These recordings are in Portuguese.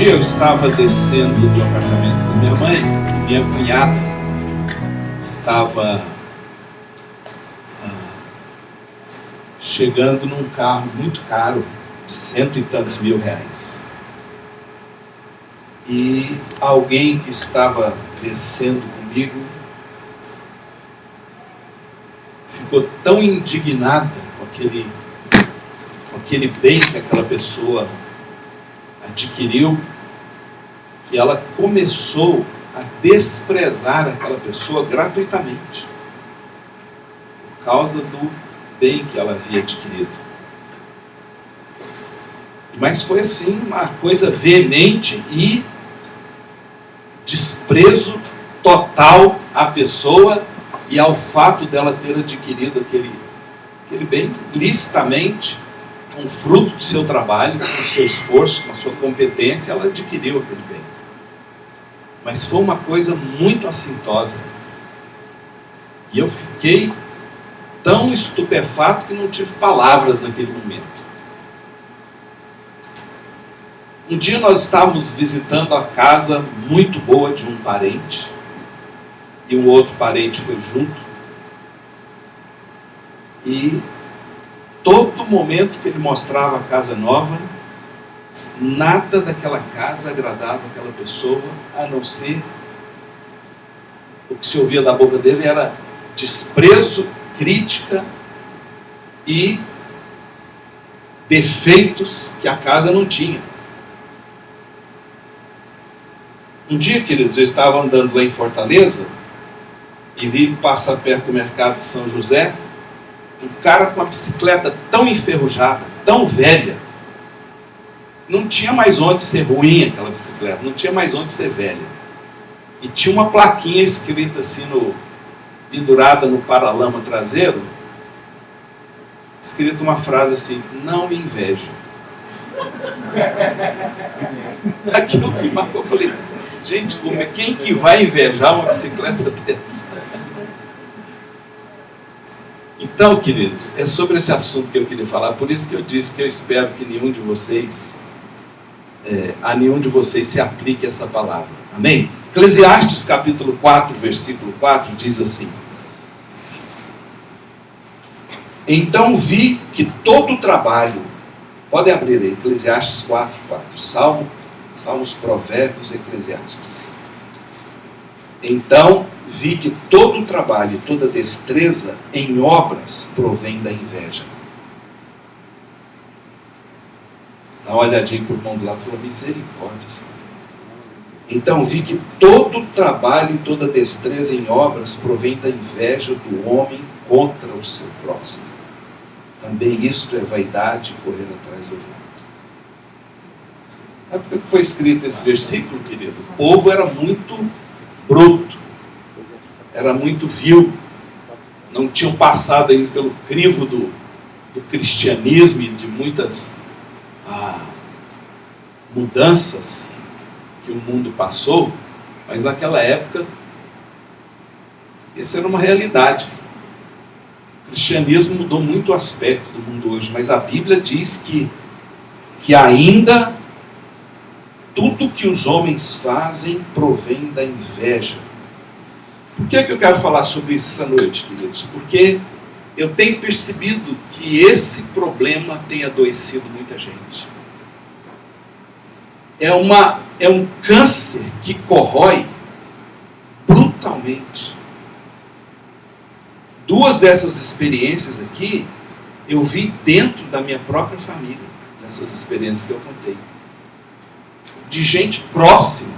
dia eu estava descendo do apartamento da minha mãe e minha cunhada estava chegando num carro muito caro, de cento e tantos mil reais. E alguém que estava descendo comigo ficou tão indignada com aquele bem que aquela pessoa adquiriu, que ela começou a desprezar aquela pessoa gratuitamente, por causa do bem que ela havia adquirido. Mas foi assim, uma coisa veemente e desprezo total à pessoa e ao fato dela ter adquirido aquele bem licitamente, com fruto do seu trabalho, com o seu esforço, com a sua competência, ela adquiriu aquele bem. Mas foi uma coisa muito assintosa. E eu fiquei tão estupefato que não tive palavras naquele momento. Um dia nós estávamos visitando a casa muito boa de um parente, e um outro parente foi junto, e todo momento que ele mostrava a casa nova, nada daquela casa agradava aquela pessoa, a não ser o que se ouvia da boca dele era desprezo, crítica e defeitos que a casa não tinha. Um dia, queridos, eu estava andando lá em Fortaleza e vi passar perto do mercado de São José um cara com uma bicicleta tão enferrujada, tão velha, não tinha mais onde ser ruim aquela bicicleta, não tinha mais onde ser velha. E tinha uma plaquinha escrita assim, pendurada no paralama traseiro, escrita uma frase assim: não me inveje. Aquilo me marcou, eu falei, gente, quem que vai invejar uma bicicleta dessa? Então, queridos, é sobre esse assunto que eu queria falar. Por isso que eu disse que eu espero que a nenhum de vocês se aplique essa palavra. Amém? Eclesiastes capítulo 4, versículo 4 diz assim: então vi que todo o trabalho, pode abrir aí, Eclesiastes 4, 4, Salmos, Provérbios, Eclesiastes. Então vi que todo o trabalho e toda destreza em obras provém da inveja. Dá uma olhadinha por mão do lado e fala: misericórdia, Senhor. Então vi que todo o trabalho e toda destreza em obras provém da inveja do homem contra o seu próximo. Também isto é vaidade e correr atrás do vento. Sabe por que foi escrito esse versículo, querido? O povo era muito bruto, era muito vil, não tinham passado ainda pelo crivo do cristianismo e de muitas mudanças que o mundo passou, mas naquela época essa era uma realidade. O cristianismo mudou muito o aspecto do mundo hoje, mas a Bíblia diz que ainda tudo que os homens fazem provém da inveja. Por que eu quero falar sobre isso essa noite, queridos? Porque eu tenho percebido que esse problema tem adoecido muita gente. É um câncer que corrói brutalmente. Duas dessas experiências aqui, eu vi dentro da minha própria família, dessas experiências que eu contei. De gente próxima.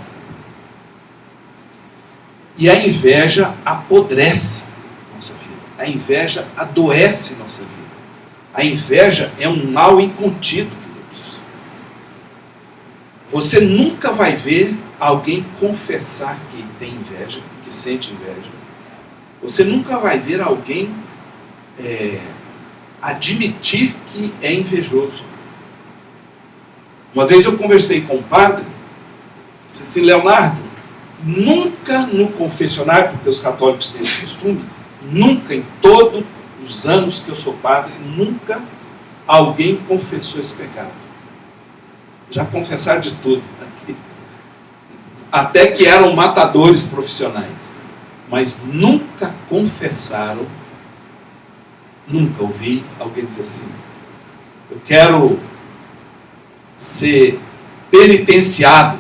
E a inveja apodrece nossa vida. A inveja adoece nossa vida. A inveja é um mal incontido, queridos. Você nunca vai ver alguém confessar que tem inveja, que sente inveja. Você nunca vai ver alguém admitir que é invejoso. Uma vez eu conversei com um padre, disse assim: Leonardo, nunca no confessionário, porque os católicos têm esse costume, nunca em todos os anos que eu sou padre, nunca alguém confessou esse pecado. Já confessaram de tudo aqui. até que eram matadores profissionais, mas nunca confessaram, nunca ouvi alguém dizer assim: eu quero ser penitenciado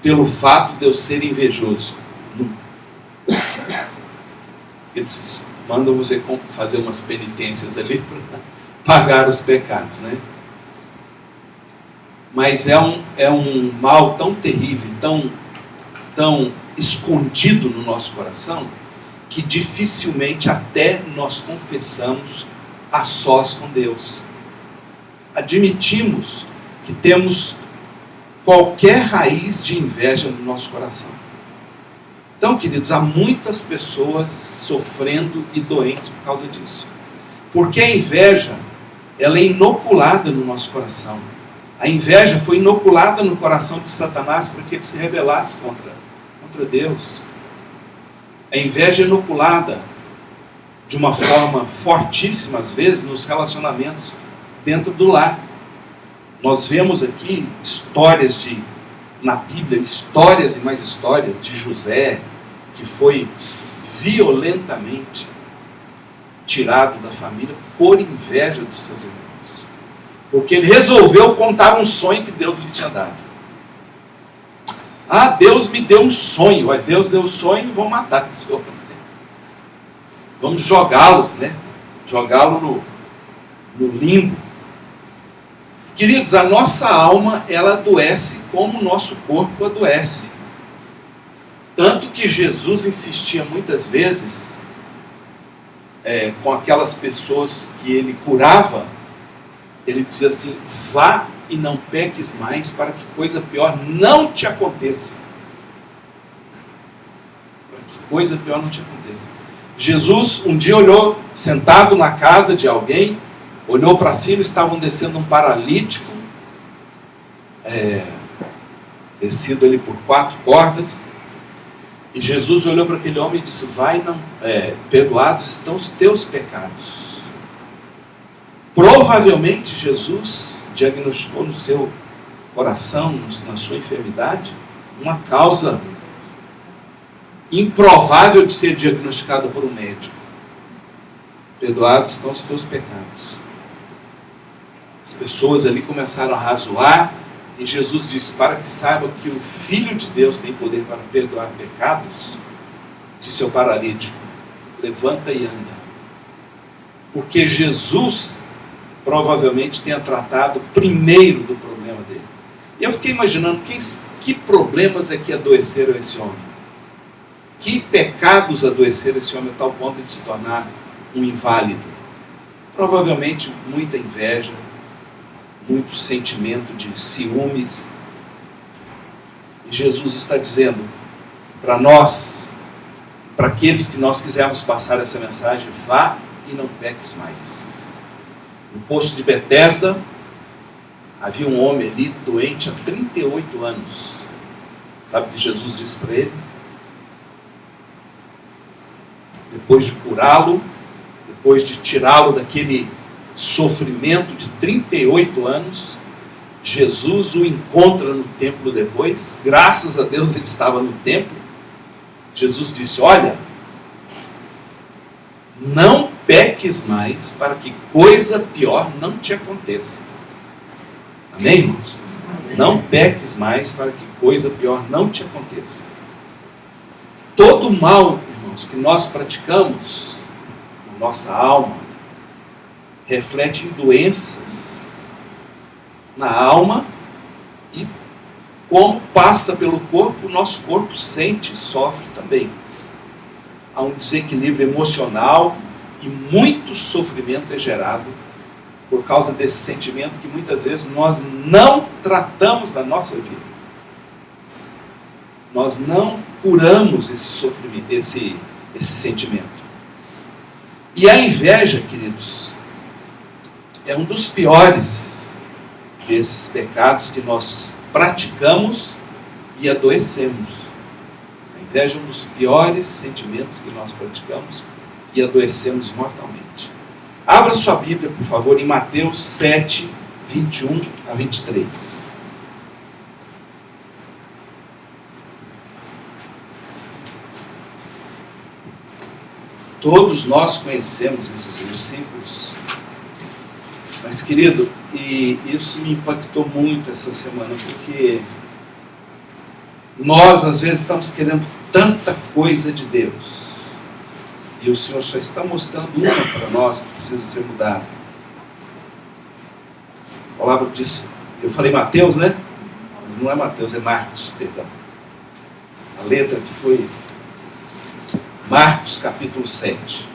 pelo fato de eu ser invejoso. Nunca. Eles mandam você fazer umas penitências ali para pagar os pecados, né? Mas é um mal tão terrível, tão escondido no nosso coração, que dificilmente até nós confessamos a sós com Deus. Admitimos que temos qualquer raiz de inveja no nosso coração. Então, queridos, há muitas pessoas sofrendo e doentes por causa disso. Porque a inveja, ela é inoculada no nosso coração. A inveja foi inoculada no coração de Satanás para que ele se rebelasse contra Deus. A inveja é inoculada de uma forma fortíssima, às vezes, nos relacionamentos dentro do lar. Nós vemos aqui histórias na Bíblia, histórias e mais histórias de José, que foi violentamente tirado da família por inveja dos seus irmãos. Porque ele resolveu contar um sonho que Deus lhe tinha dado. Ah, Deus me deu um sonho. Deus deu um sonho, vamos matar esse homem. Vamos jogá-los, né? Jogá-lo no limbo. Queridos, a nossa alma, ela adoece como o nosso corpo adoece. Tanto que Jesus insistia muitas vezes com aquelas pessoas que ele curava. Ele dizia assim: vá e não peques mais, para que coisa pior não te aconteça. Para que coisa pior não te aconteça. Jesus um dia olhou, sentado na casa de alguém, olhou para cima, estavam descendo um paralítico, descido ali por 4 cordas, e Jesus olhou para aquele homem e disse: vai, não, perdoados estão os teus pecados. Provavelmente Jesus diagnosticou no seu coração, na sua enfermidade, uma causa improvável de ser diagnosticada por um médico. Perdoados estão os teus pecados. As pessoas ali começaram a razoar, e Jesus disse: para que saibam que o Filho de Deus tem poder para perdoar pecados, disse ao paralítico: levanta e anda. Porque Jesus provavelmente tenha tratado primeiro do problema dele. E eu fiquei imaginando que problemas é que adoeceram esse homem. Que pecados adoeceram esse homem a tal ponto de se tornar um inválido. Provavelmente muita inveja, muito sentimento de ciúmes. E Jesus está dizendo para nós, para aqueles que nós quisermos passar essa mensagem: vá e não peques mais. No poço de Betesda, havia um homem ali doente há 38 anos. Sabe o que Jesus disse para ele? Depois de curá-lo, depois de tirá-lo daquele sofrimento de 38 anos, Jesus o encontra no templo depois. Graças a Deus ele estava no templo. Jesus disse: olha, não peques mais, para que coisa pior não te aconteça. Amém, irmãos? Amém. Não peques mais, para que coisa pior não te aconteça. Todo mal, irmãos, que nós praticamos na nossa alma, reflete em doenças na alma, e como passa pelo corpo, o nosso corpo sente e sofre também. Há um desequilíbrio emocional e muito sofrimento é gerado por causa desse sentimento que muitas vezes nós não tratamos na nossa vida. Nós não curamos esse sofrimento, esse sentimento. E a inveja, queridos, é um dos piores desses pecados que nós praticamos e adoecemos. A inveja é um dos piores sentimentos que nós praticamos e adoecemos mortalmente. Abra sua Bíblia, por favor, em Mateus 7, 21 a 23. Todos nós conhecemos esses versículos. Mas, querido, e isso me impactou muito essa semana, porque nós, às vezes, estamos querendo tanta coisa de Deus. E o Senhor só está mostrando uma para nós que precisa ser mudada. A palavra diz, eu falei Mateus, né? Mas não é Mateus, é Marcos, perdão. A letra que foi Marcos, capítulo 7.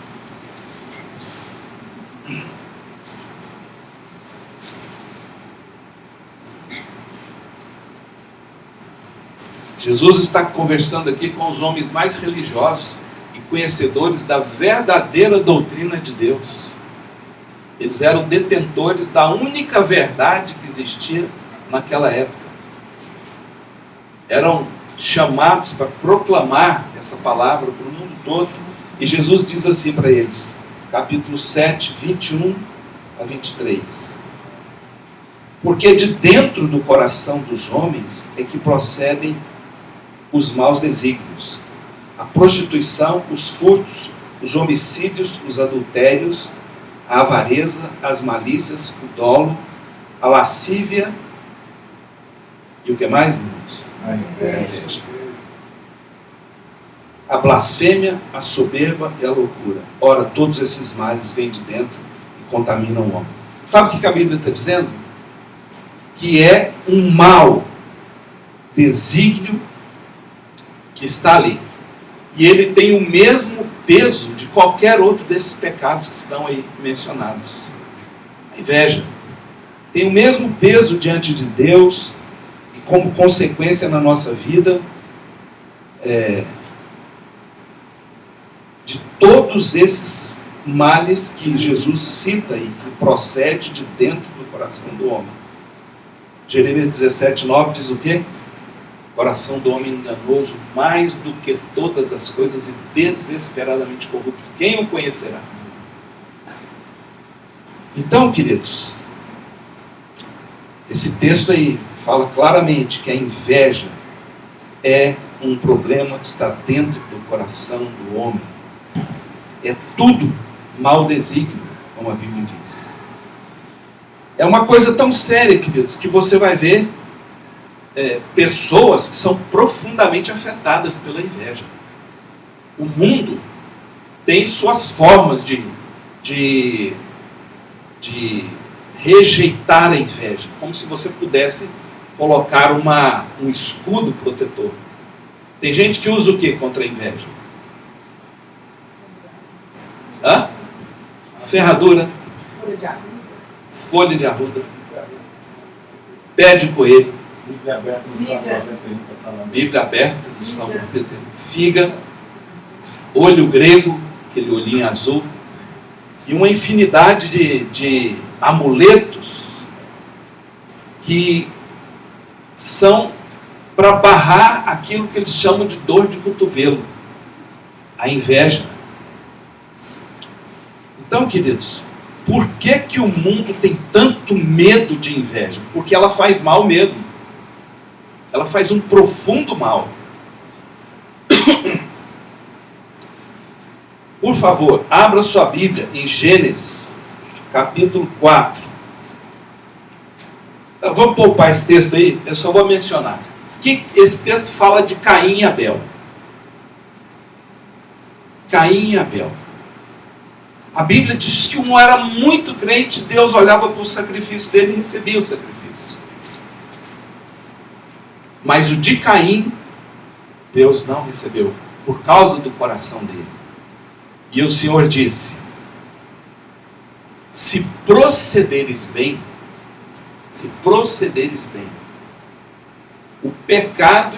Jesus está conversando aqui com os homens mais religiosos e conhecedores da verdadeira doutrina de Deus. Eles eram detentores da única verdade que existia naquela época. Eram chamados para proclamar essa palavra para o mundo todo. E Jesus diz assim para eles, capítulo 7, 21 a 23. Porque de dentro do coração dos homens é que procedem os maus desígnios, a prostituição, os furtos, os homicídios, os adultérios, a avareza, as malícias, o dolo, a lascívia e o que mais, irmãos? A inveja. A blasfêmia, a soberba e a loucura. Ora, todos esses males vêm de dentro e contaminam o homem. Sabe o que a Bíblia está dizendo? Que é um mau desígnio que está ali. E ele tem o mesmo peso de qualquer outro desses pecados que estão aí mencionados. A inveja tem o mesmo peso diante de Deus e como consequência na nossa vida de todos esses males que Jesus cita e que procede de dentro do coração do homem. Jeremias 17, 9 diz o quê? Coração do homem enganoso, mais do que todas as coisas e desesperadamente corrupto. Quem o conhecerá? Então, queridos, esse texto aí fala claramente que a inveja é um problema que está dentro do coração do homem. É tudo mau desígnio, como a Bíblia diz. É uma coisa tão séria, queridos, que você vai ver pessoas que são profundamente afetadas pela inveja. O mundo tem suas formas de rejeitar a inveja, como se você pudesse colocar um escudo protetor. Tem gente que usa o que contra a inveja? Ferradura, folha de arruda, pé de coelho, Bíblia aberta no Salmo 91 está falando. Bíblia aberta no Salmo 91. Figa, olho grego, aquele olhinho azul, e uma infinidade de amuletos que são para barrar aquilo que eles chamam de dor de cotovelo, a inveja. Então, queridos, por que o mundo tem tanto medo de inveja? Porque ela faz mal mesmo. Ela faz um profundo mal. Por favor, abra sua Bíblia em Gênesis, capítulo 4. Então, vamos poupar esse texto aí, eu só vou mencionar. Que esse texto fala de Caim e Abel. Caim e Abel. A Bíblia diz que um era muito crente, Deus olhava para o sacrifício dele e recebia o sacrifício. Mas o de Caim, Deus não recebeu, por causa do coração dele. E o Senhor disse, se procederes bem, o pecado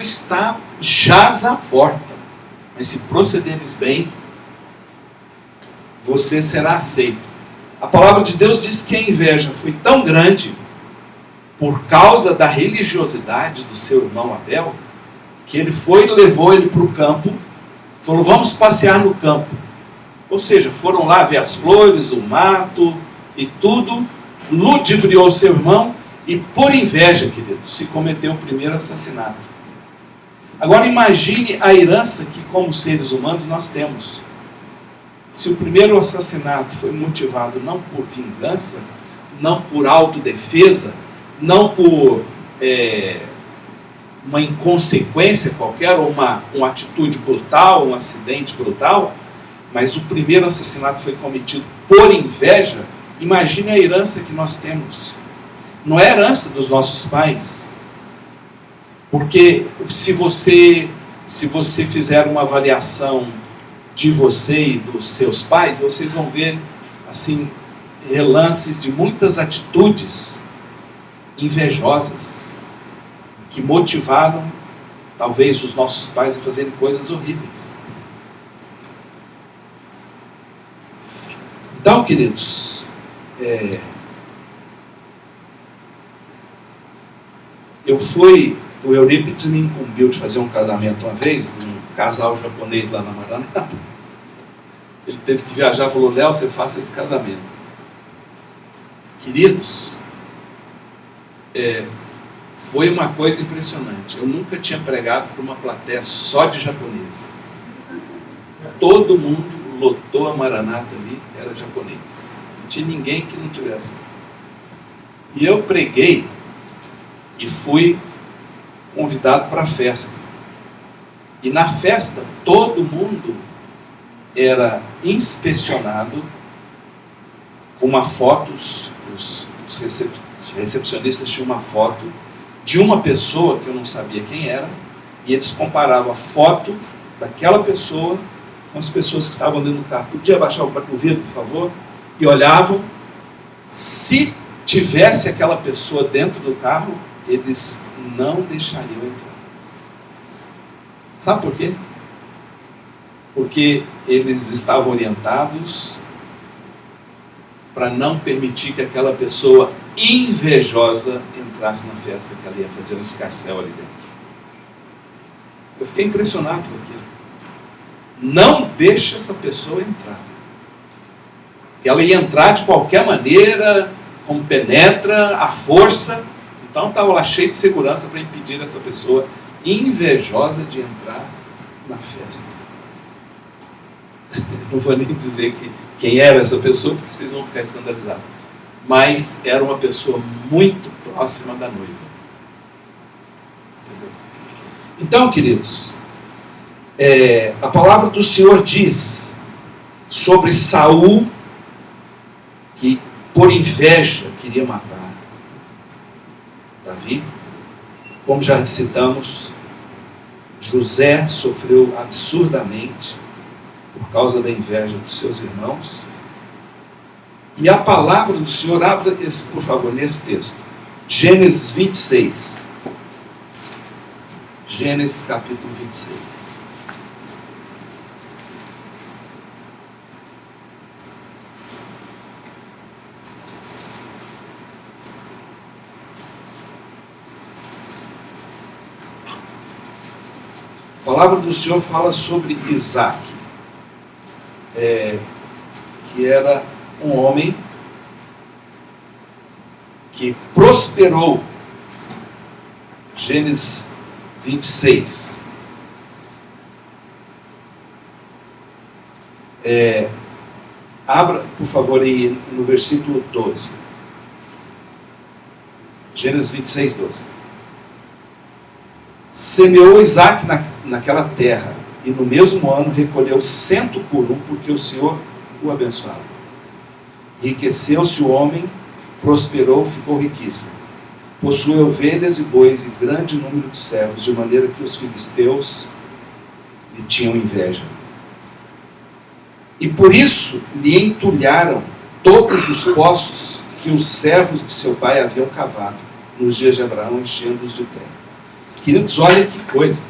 jaz à porta, mas se procederes bem, você será aceito. A palavra de Deus diz que a inveja foi tão grande, por causa da religiosidade do seu irmão Abel, que ele levou ele para o campo, falou, vamos passear no campo. Ou seja, foram lá ver as flores, o mato e tudo, ludibriou seu irmão e por inveja, querido, se cometeu o primeiro assassinato. Agora imagine a herança que como seres humanos nós temos. Se o primeiro assassinato foi motivado não por vingança, não por autodefesa, não por uma inconsequência qualquer, ou uma atitude brutal, um acidente brutal, mas o primeiro assassinato foi cometido por inveja, imagine a herança que nós temos. Não é a herança dos nossos pais. Porque se você fizer uma avaliação de você e dos seus pais, vocês vão ver assim relances de muitas atitudes invejosas que motivaram talvez os nossos pais a fazerem coisas horríveis. Então, queridos, o Eurípides me incumbiu de fazer um casamento uma vez, um casal japonês lá na Maranata. Ele teve que viajar e falou: Léo, você faça esse casamento. Queridos, foi uma coisa impressionante. Eu nunca tinha pregado para uma plateia só de japoneses. Todo mundo lotou a Maranata ali, era japonês. Não tinha ninguém que não tivesse. E eu preguei e fui convidado para a festa. E na festa, todo mundo era inspecionado com uma foto, os recepcionistas tinham uma foto de uma pessoa que eu não sabia quem era, e eles comparavam a foto daquela pessoa com as pessoas que estavam dentro do carro. Podia abaixar o vidro, por favor? E olhavam. Se tivesse aquela pessoa dentro do carro, eles não deixariam entrar. Sabe por quê? Porque eles estavam orientados para não permitir que aquela pessoa invejosa entrasse na festa, que ela ia fazer um escarcéu ali dentro. Eu fiquei impressionado com aquilo. Não deixa essa pessoa entrar. Porque ela ia entrar de qualquer maneira, como penetra, à força. Então estava lá cheio de segurança para impedir essa pessoa invejosa de entrar na festa. Não vou nem dizer quem era essa pessoa, porque vocês vão ficar escandalizados. Mas era uma pessoa muito próxima da noiva. Então, queridos, a palavra do Senhor diz sobre Saul, que por inveja queria matar Davi. Como já citamos, José sofreu absurdamente por causa da inveja dos seus irmãos. E a palavra do Senhor, abra, por favor, nesse texto. Gênesis 26. Gênesis capítulo 26. A palavra do Senhor fala sobre Isaac, que era um homem que prosperou. Gênesis 26. Abra, por favor, aí no versículo 12. Gênesis 26, 12. Semeou Isaac naquela terra, e no mesmo ano recolheu 100 por 1, porque o Senhor o abençoava. Enriqueceu-se o homem, prosperou, ficou riquíssimo. Possuía ovelhas e bois e grande número de servos, de maneira que os filisteus lhe tinham inveja. E por isso lhe entulharam todos os poços que os servos de seu pai haviam cavado nos dias de Abraão, enchendo-os de terra. Queridos, olha que coisa.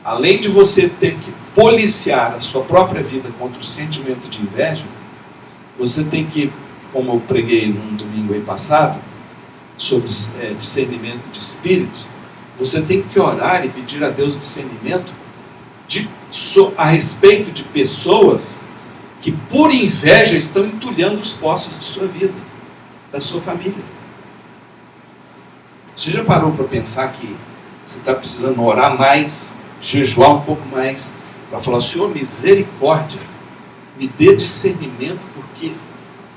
Além de você ter que policiar a sua própria vida contra o sentimento de inveja, você tem que, como eu preguei num domingo aí passado, sobre discernimento de espíritos, você tem que orar e pedir a Deus discernimento a respeito de pessoas que por inveja estão entulhando os poços de sua vida, da sua família. Você já parou para pensar que você está precisando orar mais, jejuar um pouco mais, para falar: Senhor, misericórdia, Me dê discernimento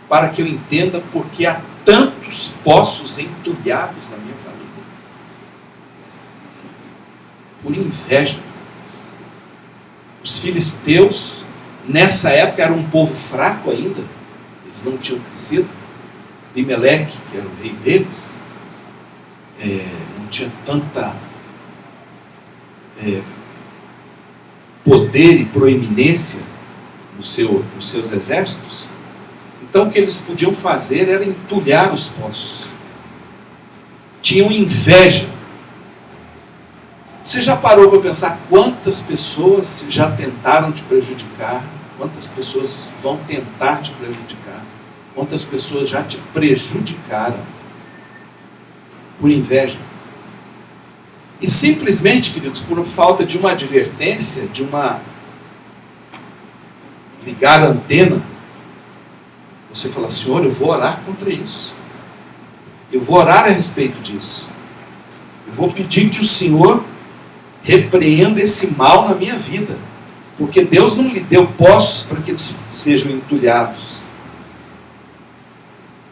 para que eu entenda porque há tantos poços entulhados na minha família. Por inveja. Os filisteus, nessa época, eram um povo fraco ainda. Eles não tinham crescido. Abimeleque, que era o rei deles, não tinha tanta poder e proeminência nos seus exércitos. Então o que eles podiam fazer era entulhar os poços. Tinham inveja. Você já parou para pensar quantas pessoas já tentaram te prejudicar? Quantas pessoas vão tentar te prejudicar? Quantas pessoas já te prejudicaram por inveja? E simplesmente, queridos, por falta de uma advertência, ligar a antena, você fala: Senhor, eu vou orar contra isso. Eu vou orar a respeito disso. Eu vou pedir que o Senhor repreenda esse mal na minha vida. Porque Deus não lhe deu poços para que eles sejam entulhados.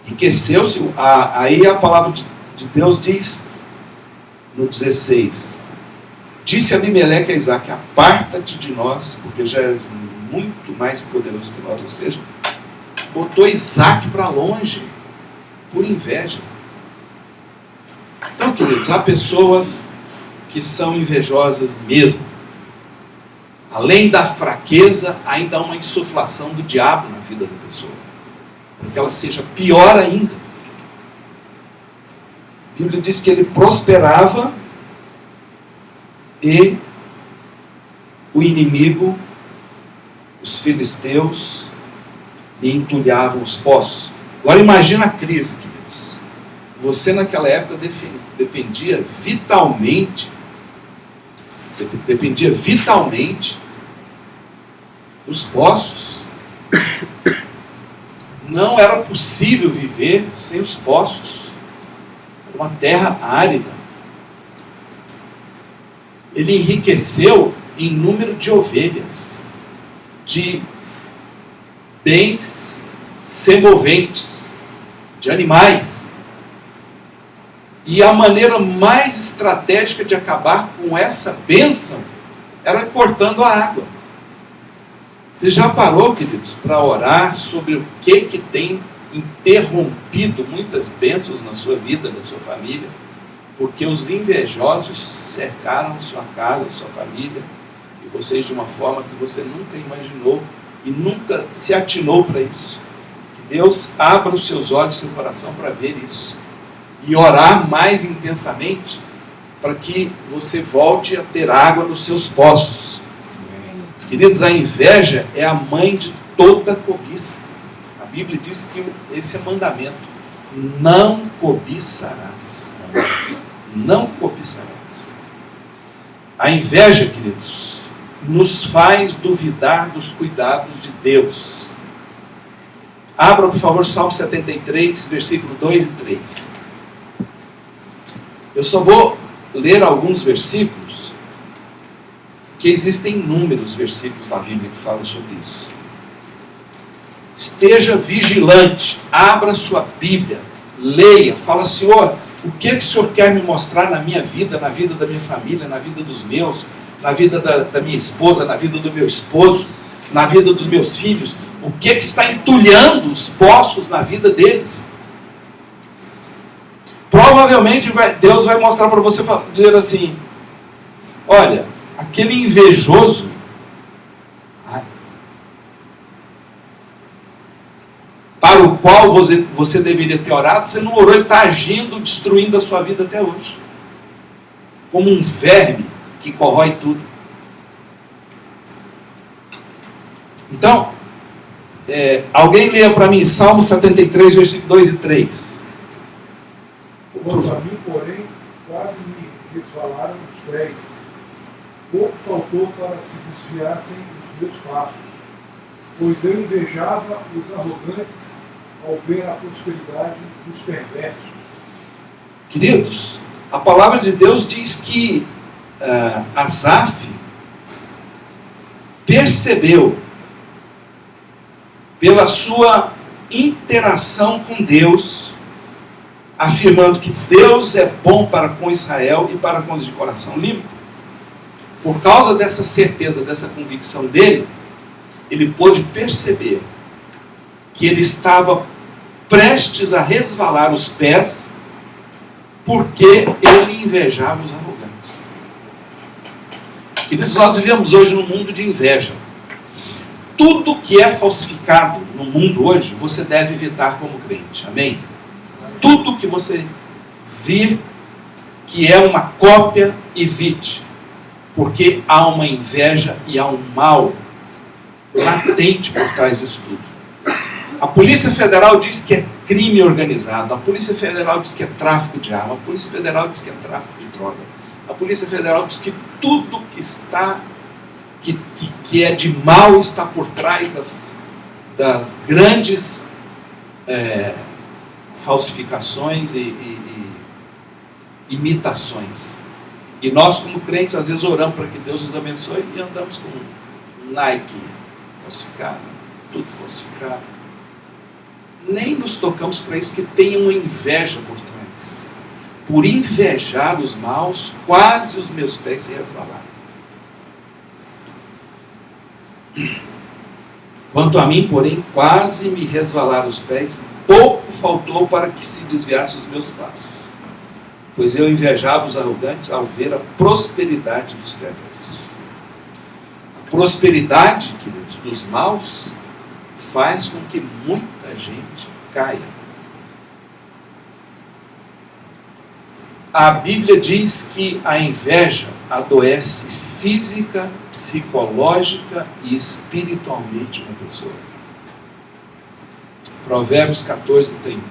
Enriqueceu-se. Aí a palavra de Deus diz, no 16: disse Abimeleque a Isaque: aparta-te de nós, porque já és muito mais poderoso que nós. Ou seja, botou Isaque para longe, por inveja. Então, queridos, há pessoas que são invejosas mesmo. Além da fraqueza, ainda há uma insuflação do diabo na vida da pessoa, para que ela seja pior ainda. A Bíblia diz que ele prosperava e o inimigo, os filisteus, lhe entulhavam os poços. Agora imagina a crise, queridos. Você naquela época dependia vitalmente dos poços. Não era possível viver sem os poços. Era uma terra árida. Ele enriqueceu em número de ovelhas, de bens semoventes, de animais. E a maneira mais estratégica de acabar com essa bênção era cortando a água. Você já parou, queridos, para orar sobre o que tem interrompido muitas bênçãos na sua vida, na sua família? Porque os invejosos cercaram a sua casa, a sua família, e vocês de uma forma que você nunca imaginou e nunca se atinou para isso. Que Deus abra os seus olhos e seu coração para ver isso. E orar mais intensamente para que você volte a ter água nos seus poços. Queridos, a inveja é a mãe de toda cobiça. A Bíblia diz que esse é mandamento: não cobiçarás. Não cobiçarás. A inveja, queridos, nos faz duvidar dos cuidados de Deus. Abra, por favor, Salmo 73, versículo 2 e 3. Eu só vou ler alguns versículos, porque existem inúmeros versículos na Bíblia que falam sobre isso. Esteja vigilante, abra sua Bíblia, leia, fala: Senhor, o que o Senhor quer me mostrar na minha vida, na vida da minha família, na vida dos meus, na vida da minha esposa, na vida do meu esposo, na vida dos meus filhos? O que está entulhando os poços na vida deles? Provavelmente Deus vai mostrar para você, dizer assim: olha, aquele invejoso para o qual você deveria ter orado, você não orou, ele está agindo, destruindo a sua vida até hoje. Como um verme que corrói tudo. Então, alguém leia para mim Salmo 73, versículo 2 e 3. Quanto a mim, porém, quase me resvalaram os pés. Pouco faltou para se desviassem os meus passos, pois eu invejava os arrogantes ao ver a prosperidade dos perversos. Queridos, a palavra de Deus diz que Asaf percebeu pela sua interação com Deus, afirmando que Deus é bom para com Israel e para com os de coração limpo. Por causa dessa certeza, dessa convicção dele, ele pôde perceber que ele estava prestes a resvalar os pés, porque ele invejava os arrogantes. Queridos, nós vivemos hoje num mundo de inveja. Tudo que é falsificado no mundo hoje, você deve evitar como crente. Amém? Tudo que você vir que é uma cópia, evite. Porque há uma inveja e há um mal latente por trás disso tudo. A Polícia Federal diz que é crime organizado. A Polícia Federal diz que é tráfico de arma. A Polícia Federal diz que é tráfico de droga. A Polícia Federal diz que tudo que está que é de mal está por trás das grandes falsificações e imitações. E nós, como crentes, às vezes oramos para que Deus nos abençoe e andamos com um Nike falsificado, tudo falsificado. Nem nos tocamos para isso, que tem uma inveja por trás. Por invejar os maus, quase os meus pés se resvalaram. Quanto a mim, porém, quase me resvalaram os pés, pouco faltou para que se desviassem os meus passos. Pois eu invejava os arrogantes ao ver a prosperidade dos perversos. A prosperidade, queridos, dos maus faz com que muita gente caia. A Bíblia diz que a inveja adoece física, psicológica e espiritualmente uma pessoa. Provérbios 14, 30.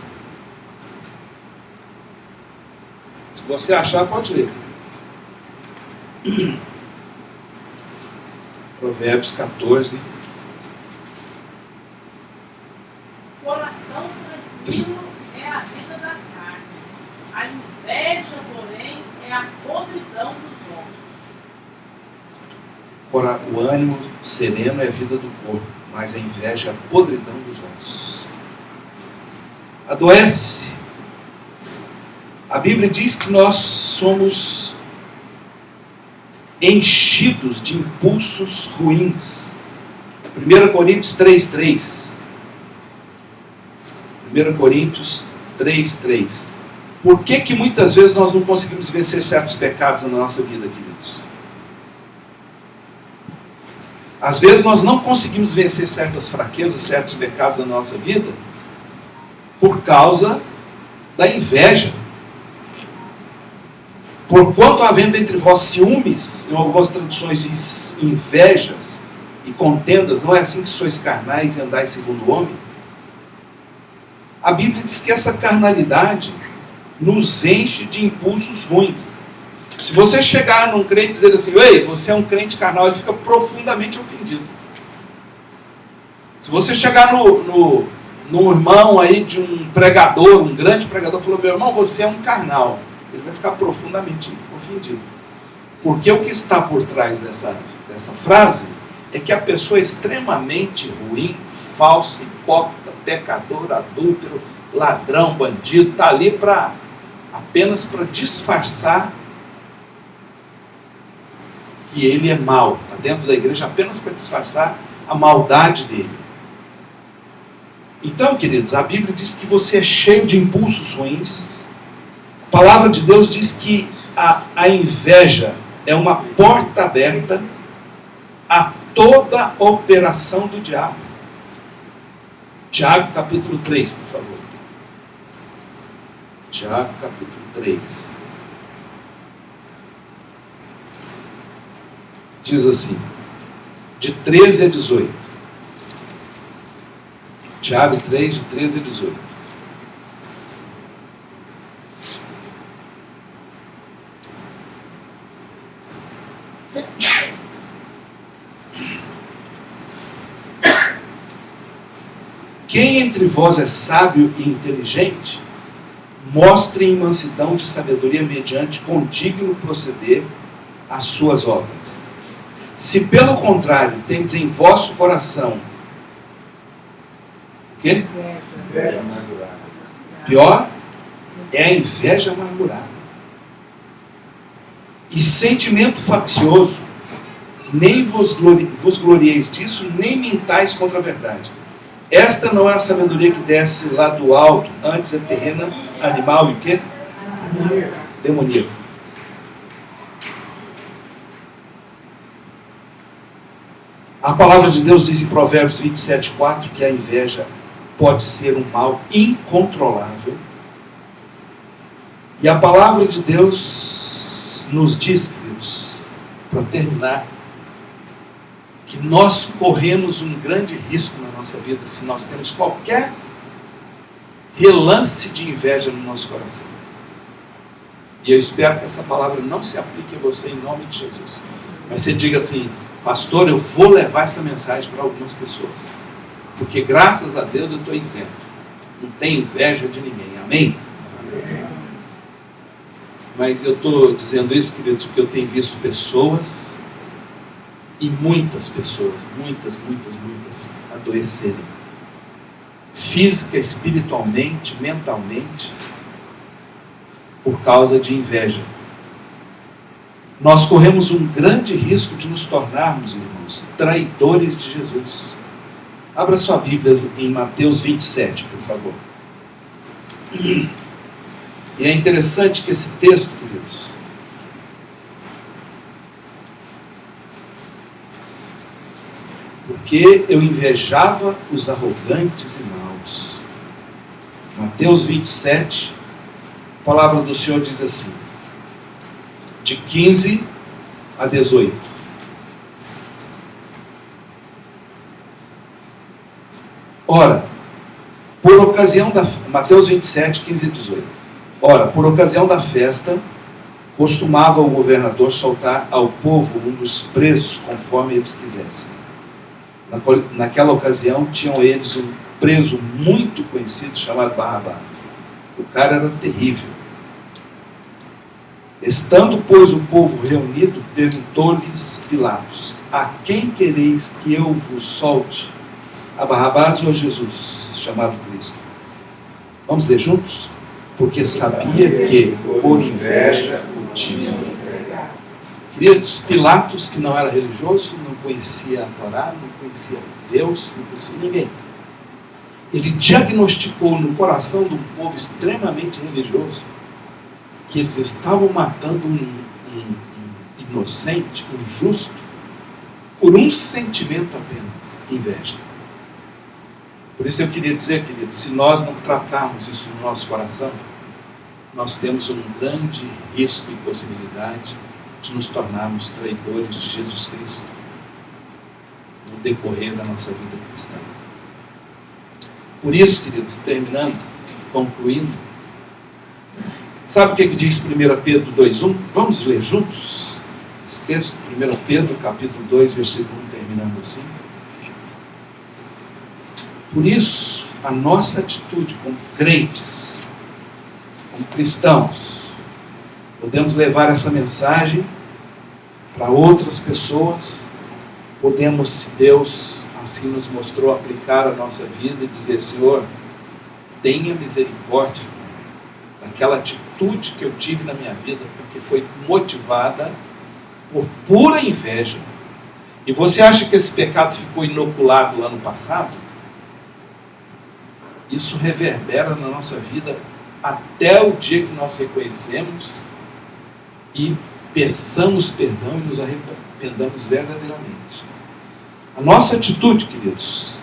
Se você achar, pode ler. Provérbios 14, coração tranquilo é a vida da carne, a inveja, porém, é a podridão dos ossos. O ânimo sereno é a vida do corpo, mas a inveja é a podridão dos ossos. Adoece. A Bíblia diz que nós somos enchidos de impulsos ruins. 1 Coríntios 3:3. 1 Coríntios 3:3. Por que muitas vezes nós não conseguimos vencer certos pecados na nossa vida, queridos? Às vezes nós não conseguimos vencer certas fraquezas, certos pecados na nossa vida por causa da inveja. Porquanto havendo entre vós ciúmes, em algumas traduções diz invejas e contendas, não é assim que sois carnais e andais segundo o homem? A Bíblia diz que essa carnalidade nos enche de impulsos ruins. Se você chegar num crente e dizer assim, ei, você é um crente carnal, ele fica profundamente ofendido. Se você chegar num irmão aí de um pregador, um grande pregador, falou, meu irmão, você é um carnal, ele vai ficar profundamente ofendido. Porque o que está por trás dessa frase é que a pessoa é extremamente ruim, falsa, hipócrita, pecador, adúltero, ladrão, bandido, está ali apenas para disfarçar que ele é mau. Está dentro da igreja apenas para disfarçar a maldade dele. Então, queridos, a Bíblia diz que você é cheio de impulsos ruins. A palavra de Deus diz que a inveja é uma porta aberta a toda operação do diabo. Tiago capítulo 3, por favor. Tiago capítulo 3. Diz assim, de 13 a 18. Tiago 3, de 13 a 18. Quem entre vós é sábio e inteligente, mostre em mansidão de sabedoria mediante condigno proceder as suas obras. Se pelo contrário tendes em vosso coração O quê? Inveja amargurada. Pior é a inveja amargurada. E sentimento faccioso, nem vos glorieis disso, nem mintais contra a verdade. Esta não é a sabedoria que desce lá do alto, antes é terrena, animal e o quê? Demoníaco. A palavra de Deus diz em Provérbios 27:4 que a inveja pode ser um mal incontrolável. E a palavra de Deus nos diz, queridos, para terminar, que nós corremos um grande risco na nossa vida se nós temos qualquer relance de inveja no nosso coração. E eu espero que essa palavra não se aplique a você em nome de Jesus. Mas você diga assim: pastor, eu vou levar essa mensagem para algumas pessoas. Porque graças a Deus eu estou isento. Não tenho inveja de ninguém. Amém? Amém. Mas eu estou dizendo isso, queridos, porque eu tenho visto pessoas, e muitas pessoas, muitas, adoecerem. Física, espiritualmente, mentalmente, por causa de inveja. Nós corremos um grande risco de nos tornarmos, irmãos, traidores de Jesus. Abra sua Bíblia em Mateus 27, por favor. E é interessante que esse texto, queridos, porque eu invejava os arrogantes e maus. Mateus 27, a palavra do Senhor diz assim, de 15 a 18. Ora, por ocasião da... Mateus 27, 15 e 18. Ora, por ocasião da festa, costumava o governador soltar ao povo um dos presos, conforme eles quisessem. Naquela ocasião, tinham eles um preso muito conhecido, chamado Barrabás. O cara era terrível. Estando, pois, o povo reunido, perguntou-lhes Pilatos: a quem quereis que eu vos solte? A Barrabás ou a Jesus, chamado Cristo? Vamos ler juntos? Porque sabia que, por inveja, o tinham. Queridos, Pilatos, que não era religioso, não conhecia a Torá, não conhecia Deus, não conhecia ninguém. Ele diagnosticou no coração de um povo extremamente religioso que eles estavam matando um inocente, um justo, por um sentimento apenas, inveja. Por isso eu queria dizer, querido, se nós não tratarmos isso no nosso coração, nós temos um grande risco e possibilidade de nos tornarmos traidores de Jesus Cristo no decorrer da nossa vida cristã. Por isso, queridos, terminando, concluindo, sabe o que diz 1 Pedro 2,1? Vamos ler juntos esse texto, 1 Pedro, capítulo 2, versículo 1, terminando assim. Por isso, a nossa atitude como crentes, como cristãos, podemos levar essa mensagem para outras pessoas, podemos, se Deus assim nos mostrou, aplicar a nossa vida e dizer: Senhor, tenha misericórdia daquela atitude que eu tive na minha vida, porque foi motivada por pura inveja. E você acha que esse pecado ficou inoculado lá no passado? Isso reverbera na nossa vida até o dia que nós reconhecemos e peçamos perdão e nos arrependamos verdadeiramente. A nossa atitude, queridos,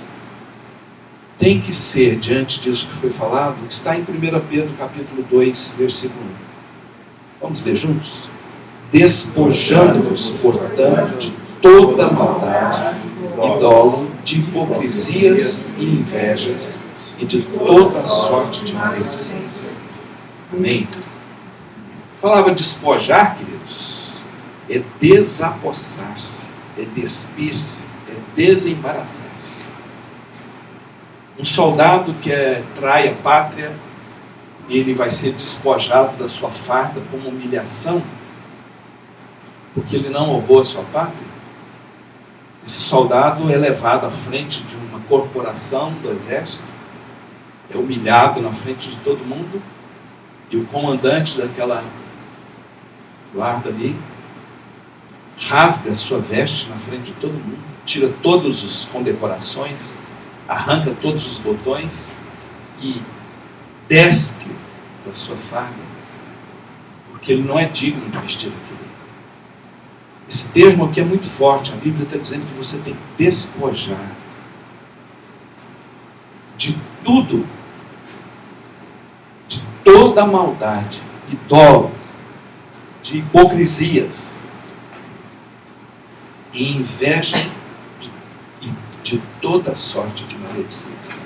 tem que ser, diante disso que foi falado, que está em 1 Pedro capítulo 2, versículo 1. Vamos ler juntos? Despojando-vos, portanto, de toda maldade e dolo, de hipocrisias e invejas, e de toda sorte de maledicência. Amém? A palavra despojar, queridos, é desapossar-se, é despir-se, é desembaraçar-se. Um soldado que trai a pátria, ele vai ser despojado da sua farda como humilhação, porque ele não honrou a sua pátria. Esse soldado é levado à frente de uma corporação do exército é humilhado na frente de todo mundo, e o comandante daquela guarda ali rasga a sua veste na frente de todo mundo, tira todas as condecorações, arranca todos os botões e despe da sua farda, porque ele não é digno de vestir aquilo. Esse termo aqui é muito forte. A Bíblia está dizendo que você tem que despojar de tudo, de toda a maldade e dolo, de hipocrisias e inveja e de toda sorte de maledicência.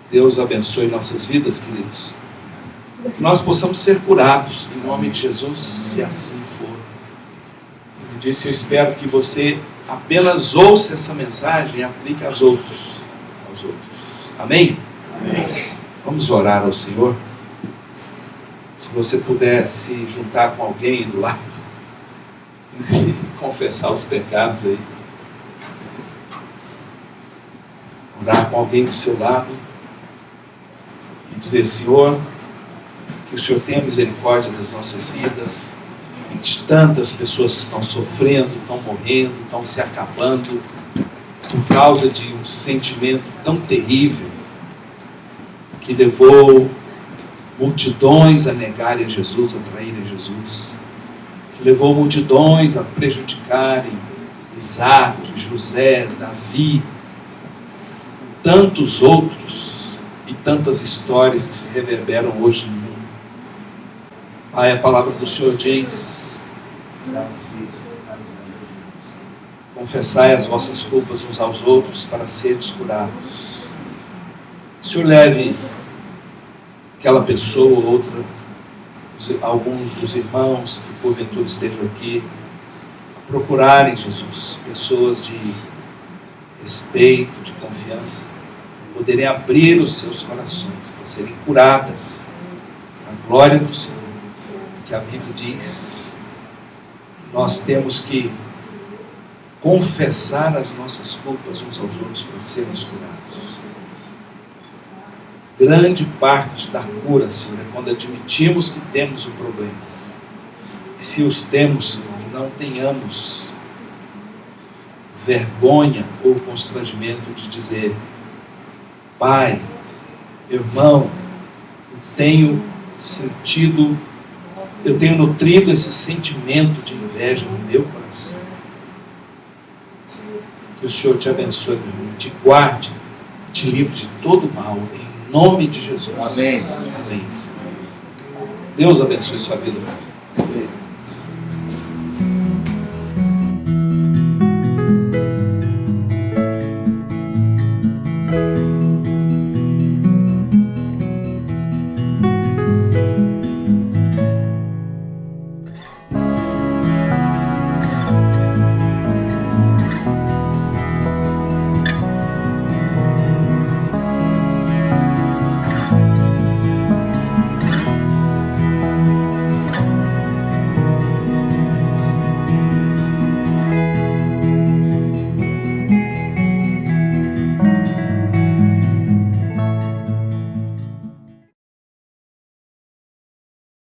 Deus abençoe nossas vidas, queridos. Que nós possamos ser curados, em nome de Jesus, se assim for. Ele disse, eu espero que você apenas ouça essa mensagem e aplique aos outros. Amém? Amém. Vamos orar ao Senhor. Se você puder se juntar com alguém do lado e confessar os pecados aí. Orar com alguém do seu lado e dizer, Senhor, que o Senhor tenha misericórdia das nossas vidas, de tantas pessoas que estão sofrendo, estão morrendo, estão se acabando, por causa de um sentimento tão terrível, que levou multidões a negarem a Jesus, a traírem a Jesus, que levou multidões a prejudicarem Isaac, José, Davi, tantos outros, e tantas histórias que se reverberam hoje no mundo. Pai, a palavra do Senhor diz, confessai as vossas culpas uns aos outros para seres curados. O Senhor leve aquela pessoa ou outra, alguns dos irmãos que porventura estejam aqui, a procurarem Jesus, pessoas de respeito, de confiança, poderem abrir os seus corações para serem curadas à glória do Senhor. Que a Bíblia diz que nós temos que confessar as nossas culpas uns aos outros para sermos curados. Grande parte da cura, Senhor, é quando admitimos que temos um problema. E se os temos, Senhor, não tenhamos vergonha ou constrangimento de dizer, Pai, irmão, eu tenho nutrido esse sentimento de inveja no meu coração. Que o Senhor te abençoe, meu irmão, te guarde, te livre de todo mal, em nome de Jesus. Amém. Amém. Deus abençoe sua vida.